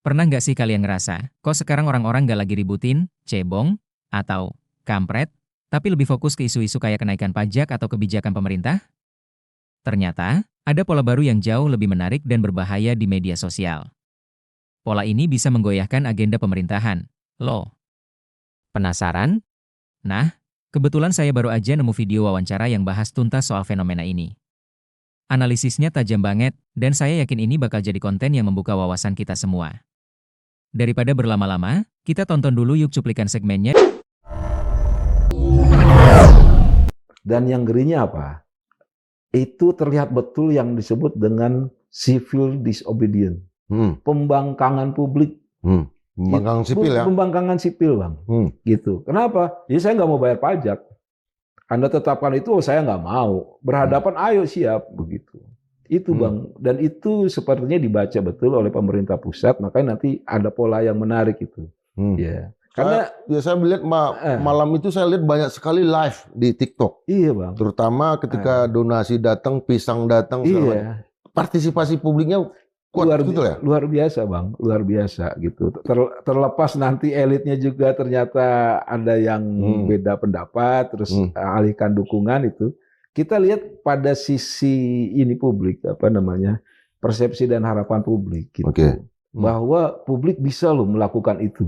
Pernah nggak sih kalian ngerasa, kok sekarang orang-orang nggak lagi ributin, cebong, atau kampret, tapi lebih fokus ke isu-isu kayak kenaikan pajak atau kebijakan pemerintah? Ternyata, ada pola baru yang jauh lebih menarik dan berbahaya di media sosial. Pola ini bisa menggoyahkan agenda pemerintahan. Loh, penasaran? Nah, kebetulan saya baru aja nemu video wawancara yang bahas tuntas soal fenomena ini. Analisisnya tajam banget, dan saya yakin ini bakal jadi konten yang membuka wawasan kita semua. Daripada berlama-lama, kita tonton dulu yuk cuplikan segmennya. Dan yang ngerinya apa? Itu terlihat betul yang disebut dengan civil disobedience. Pembangkangan publik. Pembangkangan sipil ya? Pembangkangan sipil, Bang. Gitu. Kenapa? Ya saya nggak mau bayar pajak. Anda tetapkan itu, saya nggak mau. Berhadapan, ayo siap. Begitu. Itu Bang. Dan itu sepertinya dibaca betul oleh pemerintah pusat, makanya nanti ada pola yang menarik itu. Ya. Karena saya melihat malam itu saya lihat banyak sekali live di TikTok. Iya Bang. Terutama ketika donasi datang, pisang datang, iya. Partisipasi publiknya kuat gitu ya? Luar biasa Bang, luar biasa gitu. Terlepas nanti elitnya juga ternyata ada yang beda pendapat, terus alihkan dukungan itu. Kita lihat pada sisi ini publik, persepsi dan harapan publik gitu. Bahwa publik bisa loh melakukan itu.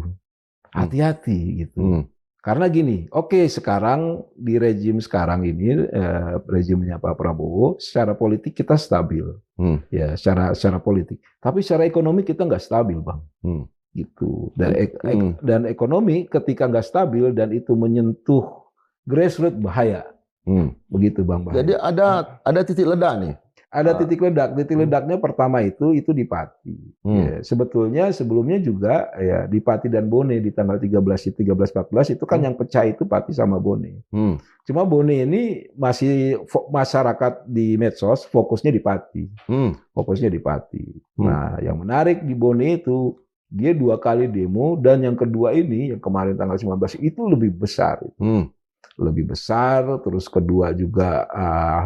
Hati-hati gitu. Karena gini, sekarang di rejim sekarang ini, rejimnya Pak Prabowo, secara politik kita stabil. Ya, secara politik. Tapi secara ekonomi kita nggak stabil, Bang. Gitu. Dan ekonomi ketika nggak stabil dan itu menyentuh grassroots bahaya. Begitu, Bang. Bahaya. Jadi ada titik ledak nih. Ada titik ledak. Titik ledaknya pertama itu di Pati. Ya, sebetulnya sebelumnya juga ya di Pati dan Bone di tanggal 13-14 itu kan yang pecah itu Pati sama Bone. Cuma Bone ini masih masyarakat di medsos fokusnya di Pati. Fokusnya di Pati. Nah, yang menarik di Bone itu dia 2 kali demo dan yang kedua ini yang kemarin tanggal 19 itu lebih besar. Lebih besar, terus kedua juga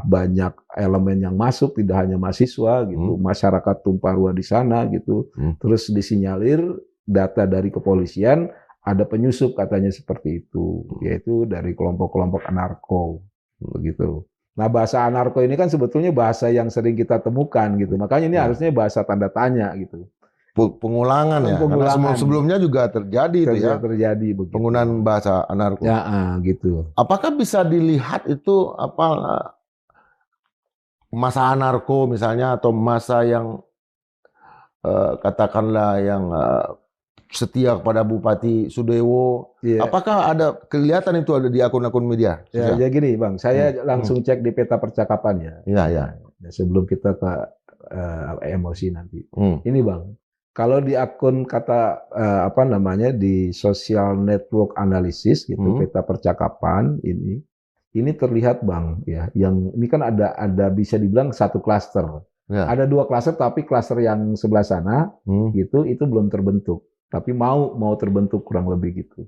banyak elemen yang masuk, tidak hanya mahasiswa gitu, masyarakat tumpah ruah di sana gitu, terus disinyalir data dari kepolisian ada penyusup katanya seperti itu, yaitu dari kelompok-kelompok anarko begitu. Nah bahasa anarko ini kan sebetulnya bahasa yang sering kita temukan gitu, makanya ini harusnya bahasa tanda tanya gitu. Pengulangan ya, karena sebelumnya juga terjadi itu ya, terjadi begitu. Penggunaan bahasa anarko. Ya, gitu. Apakah bisa dilihat itu masa anarko misalnya atau masa yang katakanlah yang setia kepada Bupati Sudewo? Apakah ada kelihatan itu ada di akun-akun media? Ya gini Bang, saya langsung cek di peta percakapannya. Iya. Sebelum kita ke emosi nanti. Ini Bang. Kalau di akun di social network analysis gitu, peta percakapan ini terlihat Bang ya, yang ini kan ada bisa dibilang satu klaster. Ada 2 klaster tapi klaster yang sebelah sana gitu itu belum terbentuk. Tapi mau terbentuk kurang lebih gitu.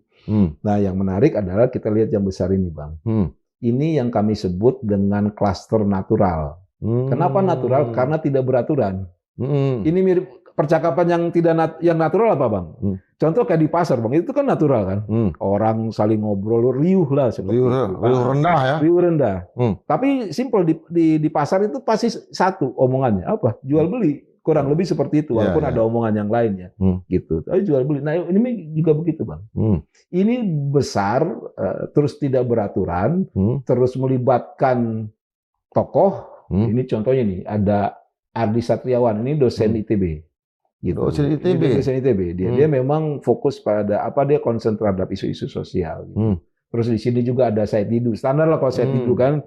Nah, yang menarik adalah kita lihat yang besar ini Bang. Ini yang kami sebut dengan klaster natural. Kenapa natural? Karena tidak beraturan. Ini mirip percakapan yang natural apa Bang? Contoh kayak di pasar Bang, itu kan natural kan? Orang saling ngobrol, riuh lah. Riuh rendah ya? Riuh rendah. Tapi simple, di pasar itu pasti satu omongannya, apa? Jual beli. Kurang lebih seperti itu, walaupun ada omongan yang lainnya. Gitu. Tapi jual beli. Nah ini juga begitu Bang. Ini besar, terus tidak beraturan, terus melibatkan tokoh. Ini contohnya nih, ada Ardi Satriawan, ini dosen ITB. Gitu. Dosen ITB. Dia memang fokus pada dia konsen terhadap isu-isu sosial. Gitu. Terus di sini juga ada Said Didu. Standar lah kalau Said Didu kan.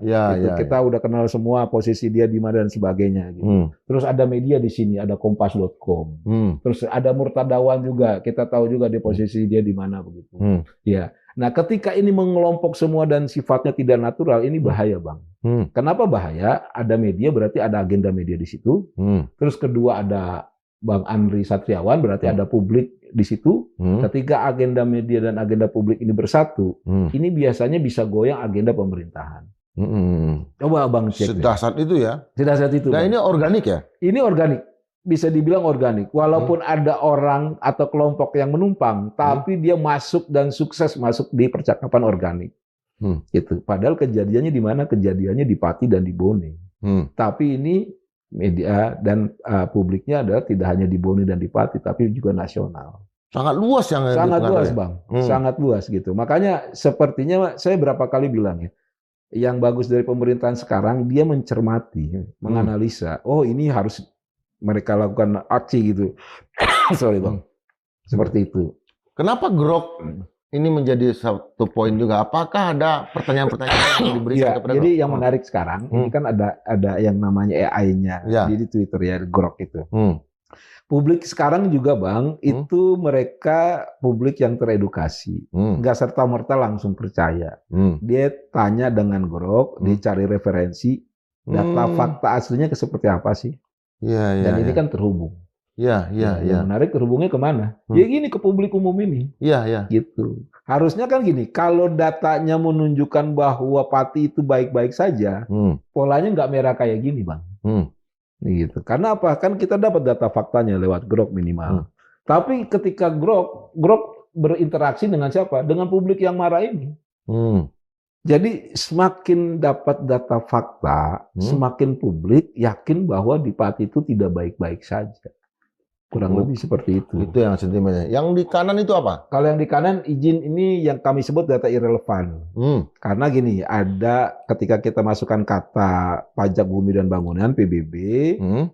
Kita udah kenal semua posisi dia di mana dan sebagainya. Gitu. Terus ada media di sini, ada kompas.com. Terus ada Murtadawan juga. Kita tahu juga di posisi dia di mana begitu. Ya. Nah, ketika ini mengelompok semua dan sifatnya tidak natural, ini bahaya Bang. Kenapa bahaya? Ada media berarti ada agenda media di situ. Terus kedua ada Bang Andri Satriawan, berarti ada publik di situ. Ketika agenda media dan agenda publik ini bersatu, ini biasanya bisa goyang agenda pemerintahan. Coba Bang cek. Sedahsyat itu ya? Sedahsyat itu. Nah Bang. Ini organik ya? Ini organik. bisa dibilang organik. Walaupun ada orang atau kelompok yang menumpang, tapi dia masuk dan sukses masuk di percakapan organik. Gitu. Padahal kejadiannya di mana? Kejadiannya di Pati dan di Bone. Tapi ini media dan publiknya adalah tidak hanya di Bone dan di Pati, tapi juga nasional. Sangat luas yang sangat luas, Bang. Sangat luas gitu. Makanya sepertinya saya berapa kali bilang ya, yang bagus dari pemerintahan sekarang dia mencermati, menganalisa. Oh, ini harus mereka lakukan aksi gitu. Sorry, Bang. Seperti itu. Kenapa Grok ini menjadi satu poin juga? Apakah ada pertanyaan-pertanyaan yang diberikan kepada jadi Grok? yang menarik sekarang, ini kan ada yang namanya AI-nya di Twitter ya, Grok itu. Publik sekarang juga, Bang, itu mereka publik yang teredukasi. Nggak serta-merta langsung percaya. Dia tanya dengan Grok, dia cari referensi, data fakta aslinya seperti apa sih? Dan ini kan terhubung. Yang menarik terhubungnya kemana? Ya gini, ke publik umum ini. Gitu. Harusnya kan gini, kalau datanya menunjukkan bahwa Pati itu baik-baik saja, polanya nggak merah kayak gini, Bang. Gitu. Karena apa? Kan kita dapat data faktanya lewat Grok minimal. Tapi ketika Grok berinteraksi dengan siapa? Dengan publik yang marah ini. Jadi semakin dapat data fakta, semakin publik yakin bahwa di Pati itu tidak baik-baik saja. Kurang lebih seperti itu. Itu yang sentimennya. Yang di kanan itu apa? Kalau yang di kanan izin ini yang kami sebut data irrelevan. Karena gini, ada ketika kita masukkan kata pajak bumi dan bangunan (PBB)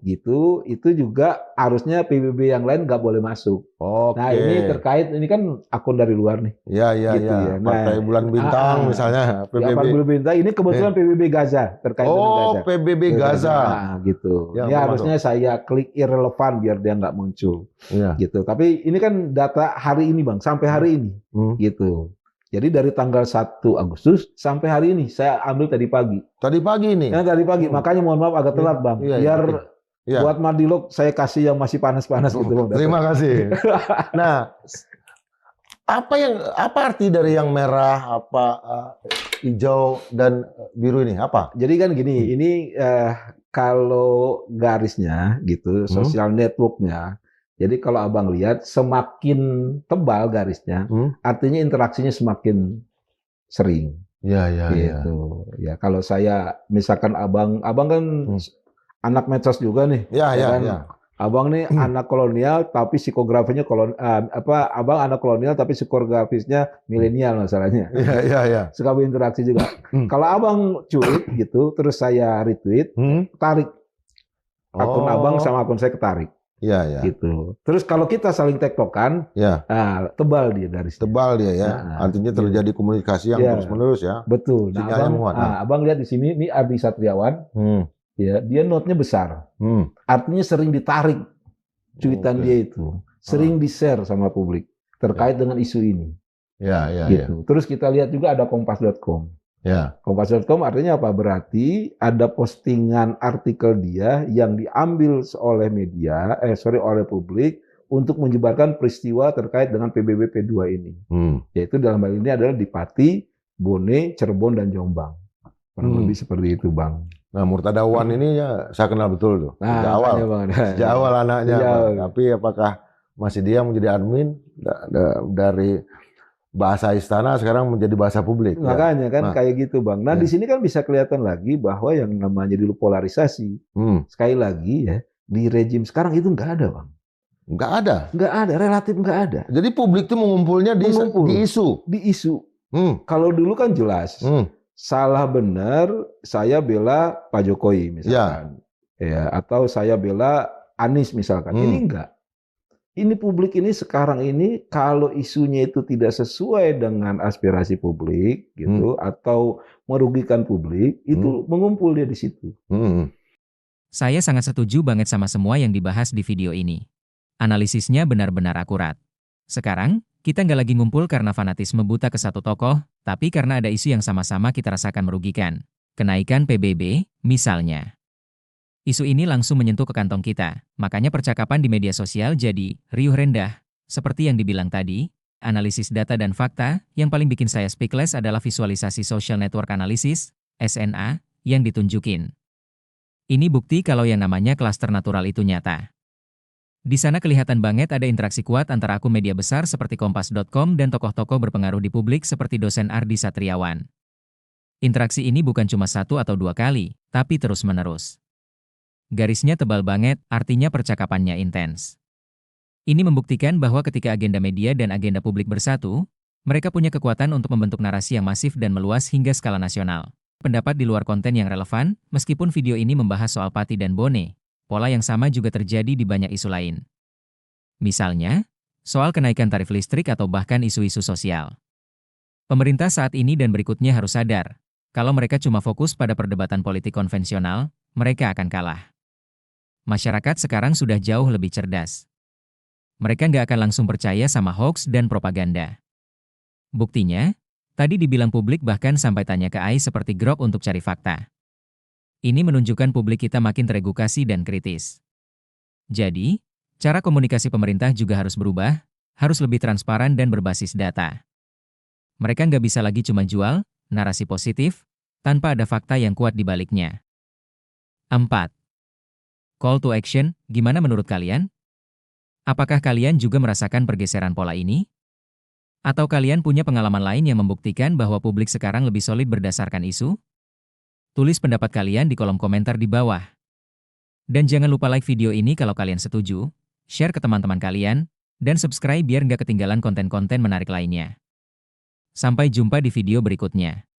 gitu, itu juga harusnya PBB yang lain nggak boleh masuk. Nah ini terkait, ini kan akun dari luar nih. Gitu ya. Partai Bulan Bintang misalnya. PBB. Partai Bulan Bintang ini kebetulan PBB Gaza terkait dengan Gaza. PBB Gaza. Gitu. Ini harusnya saya klik irrelevan biar dia nggak muncul. Gitu. Tapi ini kan data hari ini, Bang, sampai hari ini. Gitu. Jadi dari tanggal 1 Agustus sampai hari ini saya ambil tadi pagi. Tadi pagi ini. Tadi pagi. Makanya mohon maaf agak telat, Bang. Biar buat Madilog saya kasih yang masih panas-panas gitu, Bang. Terima kasih. Nah, apa arti dari yang merah, hijau dan biru ini? Apa? Jadi kan gini, ini kalau garisnya gitu, social networknya. Jadi kalau Abang lihat semakin tebal garisnya, artinya interaksinya semakin sering. Gitu. Ya, kalau saya misalkan Abang kan anak medsos juga nih. Abang nih anak kolonial tapi psikografinya Abang anak kolonial tapi psikografisnya milenial masalahnya. Suka berinteraksi juga. Kalau Abang cuit gitu, terus saya retweet, tarik akun Abang sama akun saya ketarik. Gitu. Terus kalau kita saling tektokan, tebal dia dari sini. Tebal dia ya. Artinya terjadi komunikasi yang terus-menerus ya. Betul. Nah, Abang lihat di sini, ini Ardi Satriawan. Ya, dia note-nya besar. Artinya sering ditarik cuitan dia itu. Sering di-share sama publik terkait dengan isu ini. Gitu. Terus kita lihat juga ada kompas.com. Kompas.com artinya apa? Berarti ada postingan artikel dia yang diambil oleh media, oleh publik untuk menyebarkan peristiwa terkait dengan PBB P2 ini. Yaitu dalam hal ini adalah di Pati, Bone, Cirebon, dan Jombang. Kurang lebih seperti itu, Bang. Nah, Murtadawan ini ya saya kenal betul tuh. Sejak awal anaknya. Tapi apakah masih dia menjadi admin dari bahasa istana sekarang menjadi bahasa publik? Makanya kan kayak gitu, Bang. Nah, di sini kan bisa kelihatan lagi bahwa yang namanya dulu polarisasi. Sekali lagi ya, di rejim sekarang itu nggak ada, Bang. Nggak ada? Nggak ada, relatif nggak ada. Jadi publik itu mengumpulnya di isu? Di isu. Kalau dulu kan jelas. Salah benar, saya bela Pak Jokowi misalkan, atau saya bela Anies misalkan. Ini enggak. Ini publik ini sekarang ini kalau isunya itu tidak sesuai dengan aspirasi publik gitu atau merugikan publik, itu mengumpul dia di situ. Saya sangat setuju banget sama semua yang dibahas di video ini. Analisisnya benar-benar akurat. Sekarang kita nggak lagi ngumpul karena fanatisme buta ke satu tokoh, tapi karena ada isu yang sama-sama kita rasakan merugikan. Kenaikan PBB, misalnya. Isu ini langsung menyentuh ke kantong kita, makanya percakapan di media sosial jadi riuh rendah. Seperti yang dibilang tadi, analisis data dan fakta, yang paling bikin saya speechless adalah visualisasi social network analysis, SNA, yang ditunjukin. Ini bukti kalau yang namanya klaster natural itu nyata. Di sana kelihatan banget ada interaksi kuat antara akun media besar seperti Kompas.com dan tokoh-tokoh berpengaruh di publik seperti dosen Ardi Satriawan. Interaksi ini bukan cuma 1 atau 2 kali, tapi terus-menerus. Garisnya tebal banget, artinya percakapannya intens. Ini membuktikan bahwa ketika agenda media dan agenda publik bersatu, mereka punya kekuatan untuk membentuk narasi yang masif dan meluas hingga skala nasional. Pendapat di luar konten yang relevan, meskipun video ini membahas soal Pati dan Bone, pola yang sama juga terjadi di banyak isu lain. Misalnya, soal kenaikan tarif listrik atau bahkan isu-isu sosial. Pemerintah saat ini dan berikutnya harus sadar, kalau mereka cuma fokus pada perdebatan politik konvensional, mereka akan kalah. Masyarakat sekarang sudah jauh lebih cerdas. Mereka nggak akan langsung percaya sama hoax dan propaganda. Buktinya, tadi dibilang publik bahkan sampai tanya ke AI seperti Grok untuk cari fakta. Ini menunjukkan publik kita makin teredukasi dan kritis. Jadi, cara komunikasi pemerintah juga harus berubah, harus lebih transparan dan berbasis data. Mereka nggak bisa lagi cuma jual narasi positif, tanpa ada fakta yang kuat di baliknya. 4. Call to action, gimana menurut kalian? Apakah kalian juga merasakan pergeseran pola ini? Atau kalian punya pengalaman lain yang membuktikan bahwa publik sekarang lebih solid berdasarkan isu? Tulis pendapat kalian di kolom komentar di bawah. Dan jangan lupa like video ini kalau kalian setuju, share ke teman-teman kalian, dan subscribe biar nggak ketinggalan konten-konten menarik lainnya. Sampai jumpa di video berikutnya.